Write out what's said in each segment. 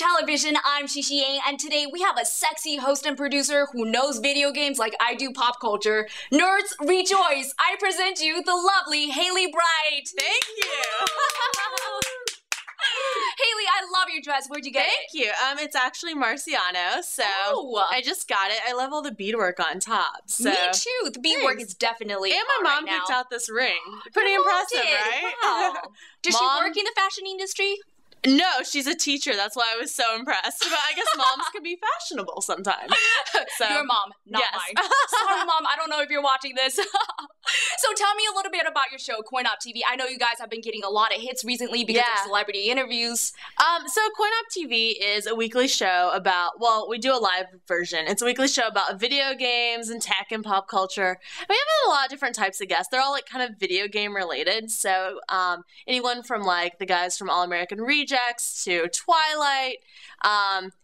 Television. I'm Xixi Yang, and today we have a sexy host and producer who knows video games like I do pop culture. Nerds, rejoice! I present you the lovely Hailey Bright. Thank you. Haley, I love your dress. Where'd you get it? Thank you. It's actually Marciano, so I just got it. I love all the beadwork on top. So. Me too. The beadwork is definitely And my mom picked out this ring. Pretty impressive, right? Wow. Does she work in the fashion industry? No, she's a teacher. That's why I was so impressed. But I guess moms can be fashionable sometimes. So, your mom, not mine. Sorry, Mom. I don't know if you're watching this. So tell me a little bit about your show, Coin Op TV. I know you guys have been getting a lot of hits recently because of celebrity interviews. So Coin Op TV is a weekly show about, well, we do a live version. It's a weekly show about video games and tech and pop culture. We have a lot of different types of guests. They're all like kind of video game related. So anyone from like the guys from All American Rejects to Twilight,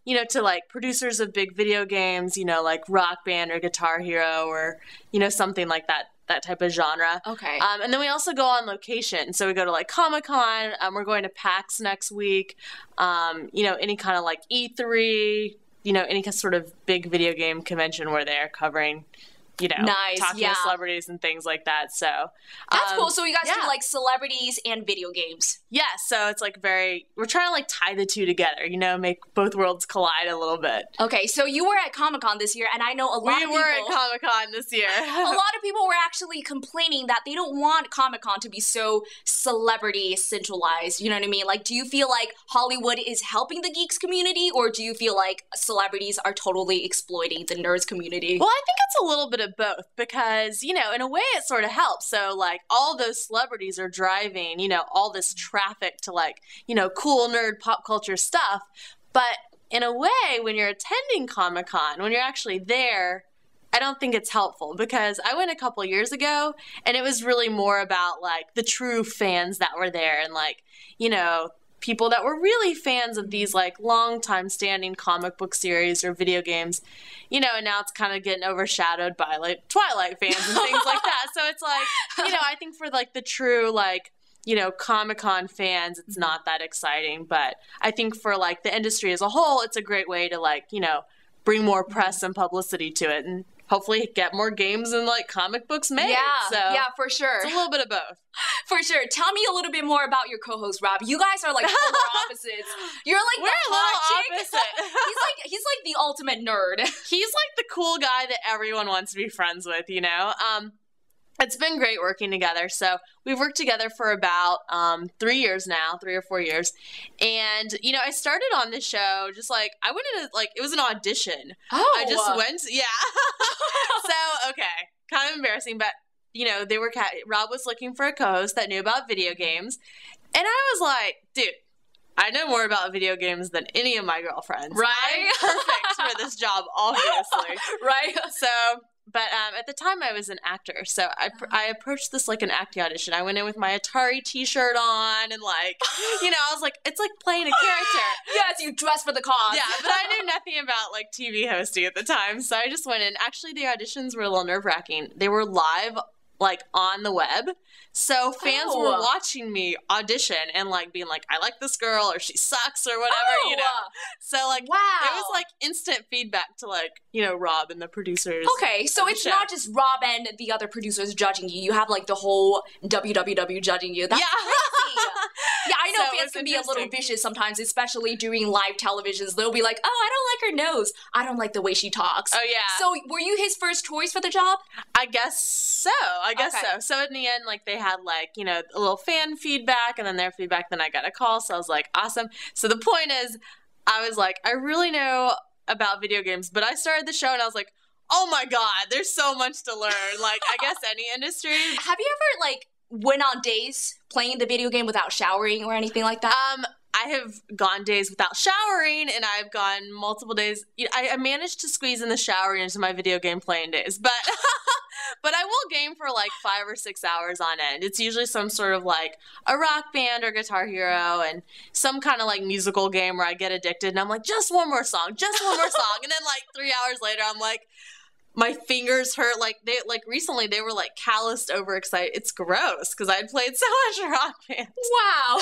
you know, to like producers of big video games, you know, like Rock Band or Guitar Hero or, you know, something like that type of genre. Okay. And then we also go on location. So we go to like Comic-Con. We're going to PAX next week. You know, any kind of like E3, you know, any sort of big video game convention where they're covering, you know, talking to celebrities and things like that. So that's cool. So you guys do like celebrities and video games. Yeah. So it's like we're trying to like tie the two together, you know, make both worlds collide a little bit. Okay. So you were at Comic-Con this year, and I know a lot of people. We were at Comic-Con this year. A lot of people were actually complaining that they don't want Comic-Con to be so celebrity centralized. You know what I mean? Like, do you feel like Hollywood is helping the geeks community, or do you feel like celebrities are totally exploiting the nerds community? Well, I think it's a little bit of both because, you know, in a way it sort of helps. So like all those celebrities are driving, you know, all this traffic to like, you know, cool nerd pop culture stuff. But in a way, when you're attending Comic-Con, when you're actually there, I don't think it's helpful because I went a couple years ago and it was really more about like the true fans that were there and like, you know, people that were really fans of these like long time standing comic book series or video games, you know, and now it's kind of getting overshadowed by like Twilight fans and things like that. So it's like, you know, I think for like the true like, you know, Comic-Con fans, it's not that exciting. But I think for like the industry as a whole, it's a great way to like, you know, bring more press and publicity to it and hopefully get more games and like comic books made. Yeah, for sure. It's a little bit of both. For sure. Tell me a little bit more about your co-host, Rob. You guys are like polar opposites. You're like We're the a little hot chick. opposite. He's like the ultimate nerd. He's like the cool guy that everyone wants to be friends with, you know? It's been great working together. So we've worked together for about 3 years now, 3 or 4 years. And, you know, I started on this show just like, I went into like, it was an audition. Oh. I just went, So, okay, kind of embarrassing, but, you know, Rob was looking for a co-host that knew about video games. And I was like, dude, I know more about video games than any of my girlfriends. Right? I'm perfect for this job, obviously. Right? So... But at the time, I was an actor, so I approached this like an acting audition. I went in with my Atari T-shirt on, and like, you know, I was like, it's like playing a character. Yes, you dress for the cause. Yeah, but I knew nothing about like TV hosting at the time, so I just went in. Actually, the auditions were a little nerve-wracking. They were live, like on the web, so fans were watching me audition and like being like, I like this girl or she sucks or whatever, you know. So like, it was like instant feedback to like, you know, Rob and the producers. Okay, so it's not just Rob and the other producers judging you. You have like the whole WWW judging you. That's crazy. Yeah, I know fans can be a little vicious sometimes, especially during live televisions. They'll be like, oh, I don't like her nose. I don't like the way she talks. Oh, yeah. So were you his first choice for the job? I guess so. So in the end, like, they had, like, you know, a little fan feedback, and then their feedback, then I got a call, so I was like, awesome. So the point is, I was like, I really know about video games, but I started the show, and I was like, oh my god, there's so much to learn. Like, I guess any industry. Have you ever, like, went on days playing the video game without showering or anything like that? I have gone days without showering, and I've gone multiple days. I managed to squeeze in the shower into my video game playing days, but but I will game for like 5 or 6 hours on end. It's usually some sort of like a Rock Band or Guitar Hero and some kind of like musical game where I get addicted, and I'm like, just one more song, and then like 3 hours later, I'm like, my fingers hurt. Like recently they were like calloused, overexcited. It's gross because I had played so much Rock Band. Wow.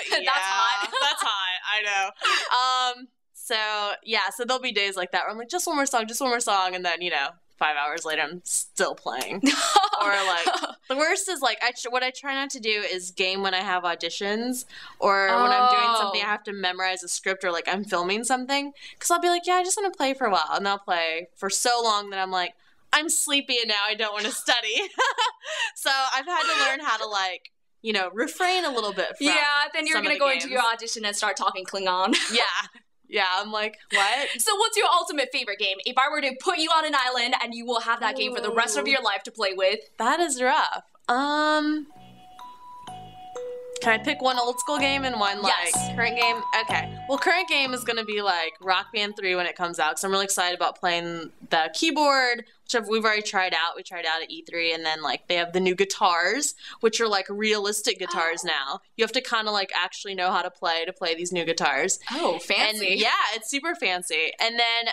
Yeah, That's hot. That's hot. I know. So there'll be days like that where I'm like, just one more song, and then, 5 hours later, I'm still playing. Or, like, the worst is, like, what I try not to do is game when I have auditions, or when I'm doing something, I have to memorize a script, or, like, I'm filming something, because I'll be like, yeah, I just want to play for a while, and I'll play for so long that I'm like, I'm sleepy, and now I don't want to study. So I've had to learn how to, like, refrain a little bit from then you're going to go into your audition and start talking Klingon. Yeah, I'm like, what? So what's your ultimate favorite game? If I were to put you on an island and you will have that game for the rest of your life to play with. That is rough. Can I pick one old school game and one, like, current game? Okay. Well, current game is going to be, like, Rock Band 3 when it comes out, because I'm really excited about playing the keyboard, which we've already tried out. We tried out at E3, and then, like, they have the new guitars, which are, like, realistic guitars now. You have to kind of, like, actually know how to play these new guitars. Oh, fancy. And, yeah, it's super fancy. And then,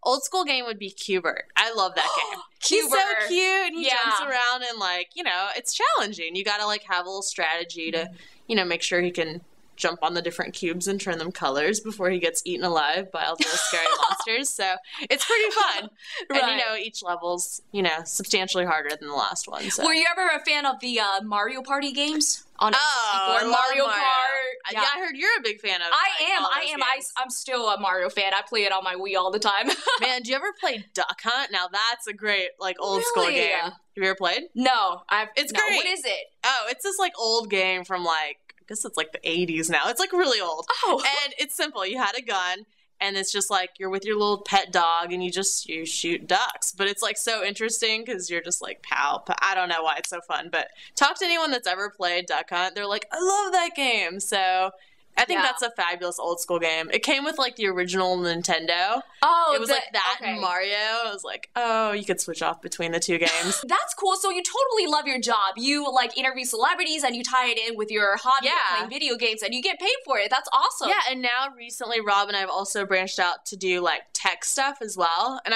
old school game would be Q*bert. I love that game. He's so cute, and he jumps around, and, like, it's challenging. You gotta, like, have a little strategy to, make sure he can jump on the different cubes and turn them colors before he gets eaten alive by all the little scary monsters. So it's pretty fun. Right. And, each level's, substantially harder than the last one. So. Were you ever a fan of the Mario Party games? On Mario Kart. Yeah, I heard you're a big fan of. I am. I'm still a Mario fan. I play it on my Wii all the time. Man, do you ever play Duck Hunt? Now that's a great, like, old school game. Have you ever played? No, It's great. What is it? Oh, it's this, like, old game from, like, I guess it's like the 80s now. It's like really old. Oh. And it's simple. You had a gun, and it's just like you're with your little pet dog, and you shoot ducks. But it's like so interesting because you're just like, pow. I don't know why it's so fun, but talk to anyone that's ever played Duck Hunt. They're like, I love that game. So I think that's a fabulous old school game. It came with, like, the original Nintendo. Oh, it was like that and Mario. I was like, oh, you could switch off between the two games. That's cool. So you totally love your job. You, like, interview celebrities and you tie it in with your hobby of playing video games, and you get paid for it. That's awesome. Yeah, and now recently Rob and I have also branched out to do, like, tech stuff as well. And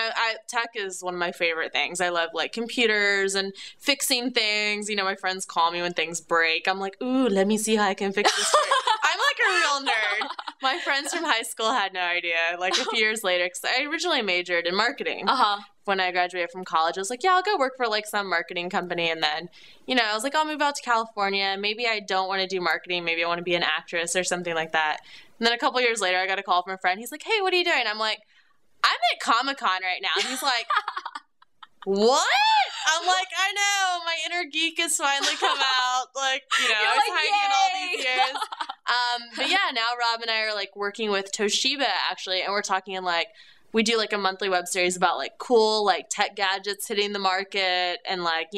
tech is one of my favorite things. I love, like, computers and fixing things. My friends call me when things break. I'm like, ooh, let me see how I can fix this. I'm like a real nerd. My friends from high school had no idea. Like, a few years later, because I originally majored in marketing. When I graduated from college, I was like, yeah, I'll go work for, like, some marketing company. And then, I was like, I'll move out to California. Maybe I don't want to do marketing. Maybe I want to be an actress or something like that. And then a couple years later, I got a call from a friend. He's like, hey, what are you doing? I'm like, I'm at Comic-Con right now. And he's like, what? I'm like, I know, my inner geek has finally come out. Like, I was hiding all these years. But yeah, now Rob and I are, like, working with Toshiba, actually, and we're talking, like, we do, like, a monthly web series about, like, cool, like, tech gadgets hitting the market and, like,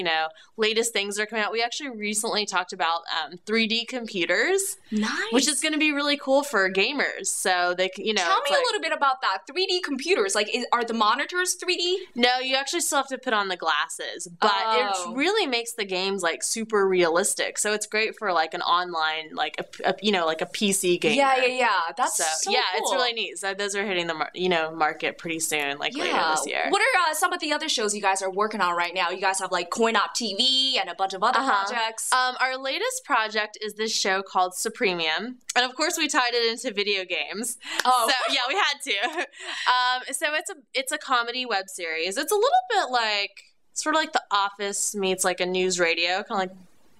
latest things that are coming out. We actually recently talked about 3D computers. Nice. Which is going to be really cool for gamers. So they can, Tell me a little bit about that. 3D computers. Like, are the monitors 3D? No, you actually still have to put on the glasses. But it really makes the games, like, super realistic. So it's great for, like, an online, like, like a PC game. Yeah. That's so yeah, cool. It's really neat. So those are hitting the, market pretty soon, like, later this year. What are some of the other shows you guys are working on right now? You guys have, like, Coin Op TV and a bunch of other projects. Our latest project is this show called Supremium. And of course we tied it into video games. Oh. So yeah, we had to. So it's a comedy web series. It's a little bit like, sort of like The Office meets, like, a news radio, kind of like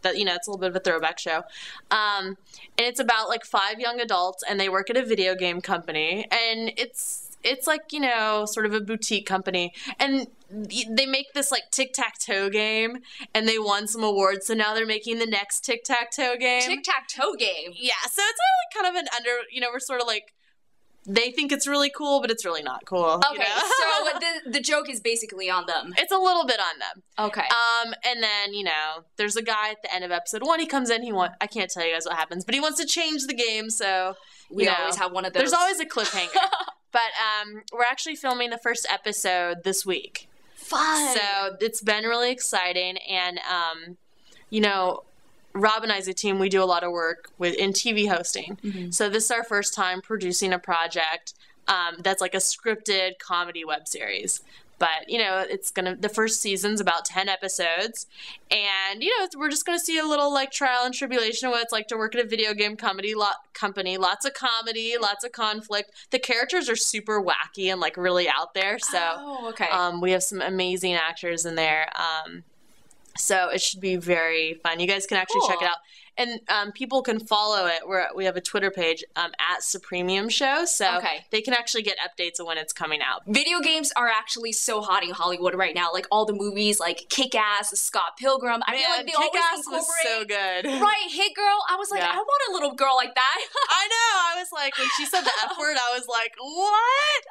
that, it's a little bit of a throwback show. And it's about, like, 5 young adults, and they work at a video game company, and it's like, sort of a boutique company, and they make this, like, tic-tac-toe game, and they won some awards, so now they're making the next tic-tac-toe game. Tic-tac-toe game? Yeah, so it's really kind of an we're sort of like, they think it's really cool, but it's really not cool. Okay, so the joke is basically on them. It's a little bit on them. Okay. And then, there's a guy at the end of episode 1, he comes in, I can't tell you guys what happens, but he wants to change the game, so, we always have one of those. There's always a cliffhanger. But we're actually filming the first episode this week. Fun! So it's been really exciting, and, Rob and I as a team, we do a lot of work in TV hosting. Mm-hmm. So this is our first time producing a project that's like a scripted comedy web series. But, you know, the first season's about 10 episodes. And, you know, we're just going to see a little, like, trial and tribulation of what it's like to work at a video game company. Lots of comedy, lots of conflict. The characters are super wacky and, like, really out there. So, we have some amazing actors in there. So it should be very fun. You guys can actually check it out. And people can follow it. We have a Twitter page at Supremium Show, so they can actually get updates of when it's coming out. Video games are actually so hot in Hollywood right now. Like all the movies, like Kick-Ass, Scott Pilgrim. I feel like they always Kick-Ass incorporate. Was so good. Right, Hit Girl. I was like, I want a little girl like that. I know. I was like, when she said the F word, I was like, what?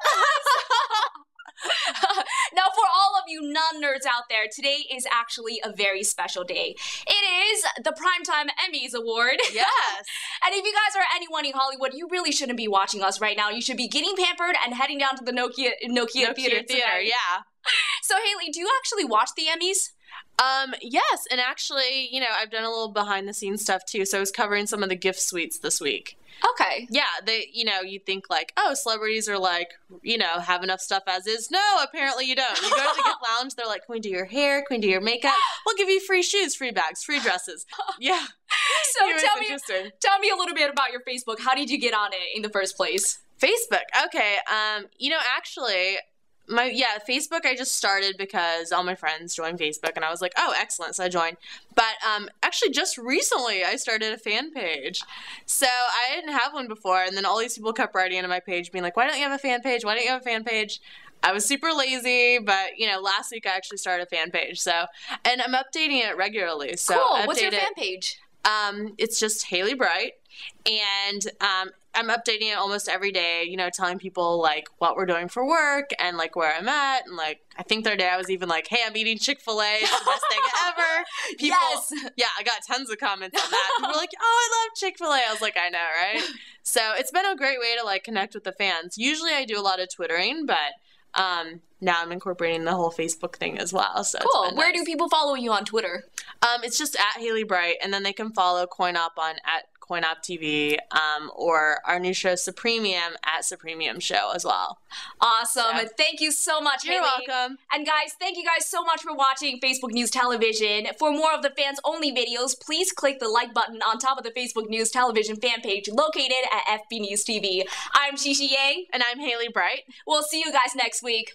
Now, for all of you non-nerds out there, today is actually a very special day. It is the Primetime Emmys Award. Yes. And if you guys are anyone in Hollywood, you really shouldn't be watching us right now. You should be getting pampered and heading down to the Nokia Theater tonight. Yeah. So, Hailey, do you actually watch the Emmys? Yes, and actually, you know, I've done a little behind-the-scenes stuff, too, so I was covering some of the gift suites this week. Okay. Yeah, you know, you think like, oh, celebrities are like, you know, have enough stuff as is. No, apparently you don't. You go to the gift lounge, they're like, can we do your hair? Can we do your makeup? We'll give you free shoes, free bags, free dresses. Yeah. So tell me a little bit about your Facebook. How did you get on it in the first place? Facebook. Okay. You know, actually, Facebook I just started because all my friends joined Facebook and I was like, oh, excellent, so I joined. But actually just recently I started a fan page. So I didn't have one before, and then all these people kept writing into my page being like, why don't you have a fan page? Why don't you have a fan page? I was super lazy, but, you know, last week I actually started a fan page. So, and I'm updating it regularly. So cool. What's your fan page? It's just Hailey Bright, and I'm updating it almost every day, you know, telling people, like, what we're doing for work and, like, where I'm at. And, like, I think the other day I was even like, hey, I'm eating Chick-fil-A. It's the best thing ever. People, yes. Yeah, I got tons of comments on that. People were like, oh, I love Chick-fil-A. I was like, I know, right? So it's been a great way to, like, connect with the fans. Usually I do a lot of Twittering, but now I'm incorporating the whole Facebook thing as well. So cool. Where do people follow you on Twitter? It's just at Hailey Bright, and then they can follow CoinOp on at CoinOp TV, or our new show Supremium at Supremium Show as well. Awesome. So, thank you so much, Hailey. You're welcome. And guys, thank you guys so much for watching Facebook News Television. For more of the fans-only videos, please click the like button on top of the Facebook News Television fan page located at FB News TV. I'm Xixi Yang. And I'm Hailey Bright. We'll see you guys next week.